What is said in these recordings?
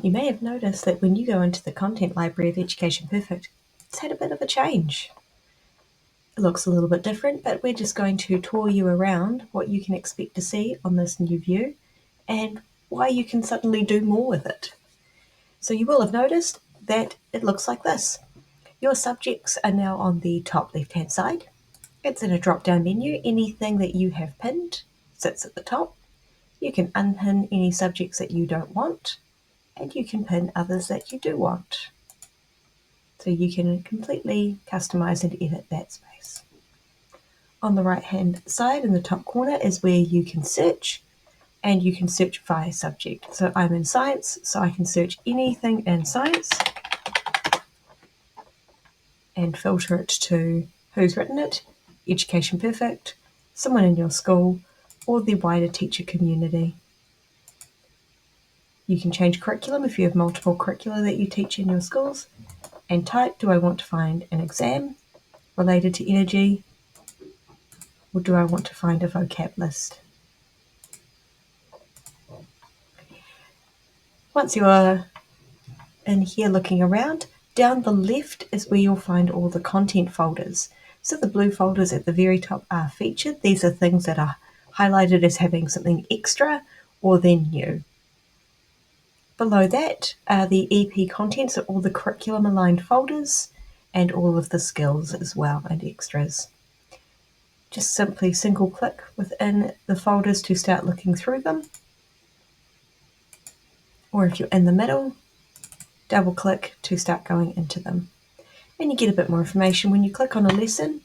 You may have noticed that when you go into the content library of Education Perfect, it's had a bit of a change. It looks a little bit different, but we're just going to tour you around what you can expect to see on this new view and why you can suddenly do more with it. So you will have noticed that it looks like this. Your subjects are now on the top left-hand side. It's in a drop-down menu. Anything that you have pinned sits at the top. You can unpin any subjects that you don't want, and you can pin others that you do want. So you can completely customize and edit that space. On the right hand side in the top corner is where you can search, and you can search via subject. So I'm in science, so I can search anything in science and filter it to who's written it, Education Perfect, someone in your school, or the wider teacher community. You can change curriculum if you have multiple curricula that you teach in your schools, and type, do I want to find an exam related to energy, or do I want to find a vocab list? Once you're in here looking around, down the left is where you'll find all the content folders. So the blue folders at the very top are featured. These are things that are highlighted as having something extra or they're new. Below that are the EP contents, so all the curriculum aligned folders and all of the skills as well and extras. Just simply single click within the folders to start looking through them. Or if you're in the middle, double click to start going into them. And you get a bit more information. When you click on a lesson,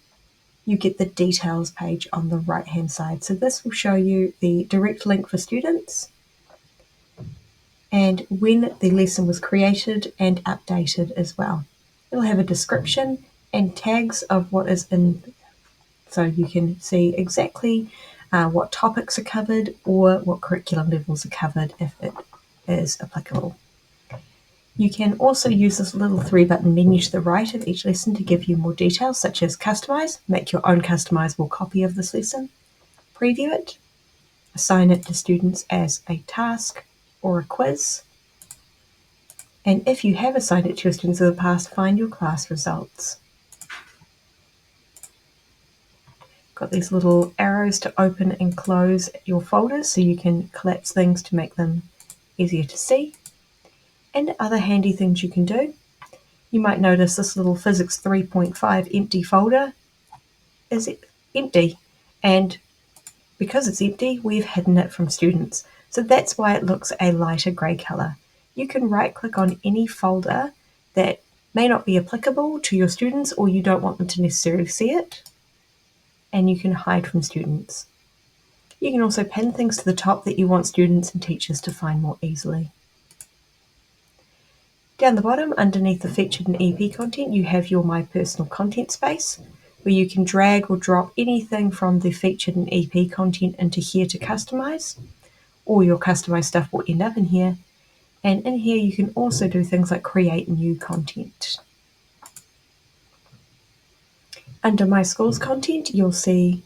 you get the details page on the right hand side. So this will show you the direct link for students and when the lesson was created and updated as well. It'll have a description and tags of what is in, so you can see exactly what topics are covered or what curriculum levels are covered if it is applicable. You can also use this little 3-button menu to the right of each lesson to give you more details, such as customize, make your own customizable copy of this lesson, preview it, assign it to students as a task or a quiz, and if you have assigned it to your students in the past, find your class results. Got these little arrows to open and close your folders so you can collapse things to make them easier to see. And other handy things you can do. You might notice this little Physics 3.5 empty folder is empty, and because it's empty, we've hidden it from students. So that's why it looks a lighter grey colour. You can right click on any folder that may not be applicable to your students or you don't want them to necessarily see it, and you can hide from students. You can also pin things to the top that you want students and teachers to find more easily. Down the bottom, underneath the featured and EP content, you have your My Personal Content space, where you can drag or drop anything from the featured and EP content into here to customize. All your customized stuff will end up in here. And in here, you can also do things like create new content. Under My School's content, you'll see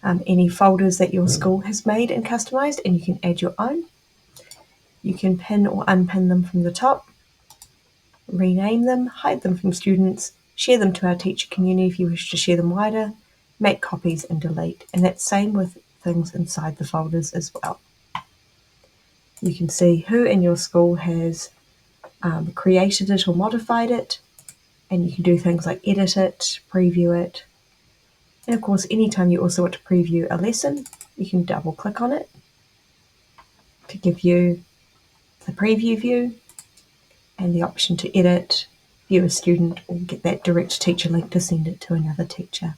any folders that your school has made and customized, and you can add your own. You can pin or unpin them from the top, rename them, hide them from students, share them to our teacher community if you wish to share them wider, make copies and delete. And that's same with things inside the folders as well. You can see who in your school has created it or modified it, and you can do things like edit it, preview it. And of course, anytime you also want to preview a lesson, you can double click on it to give you the preview view and the option to edit, view a student, or get that direct teacher link to send it to another teacher.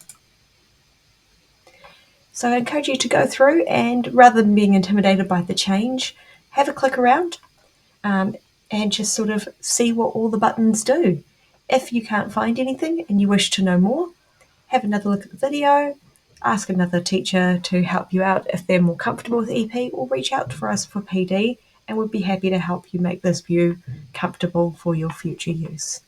So I encourage you to go through and rather than being intimidated by the change, have a click around and just sort of see what all the buttons do. If you can't find anything and you wish to know more, have another look at the video, ask another teacher to help you out if they're more comfortable with EP, or reach out for us for PD and we'd be happy to help you make this view comfortable for your future use.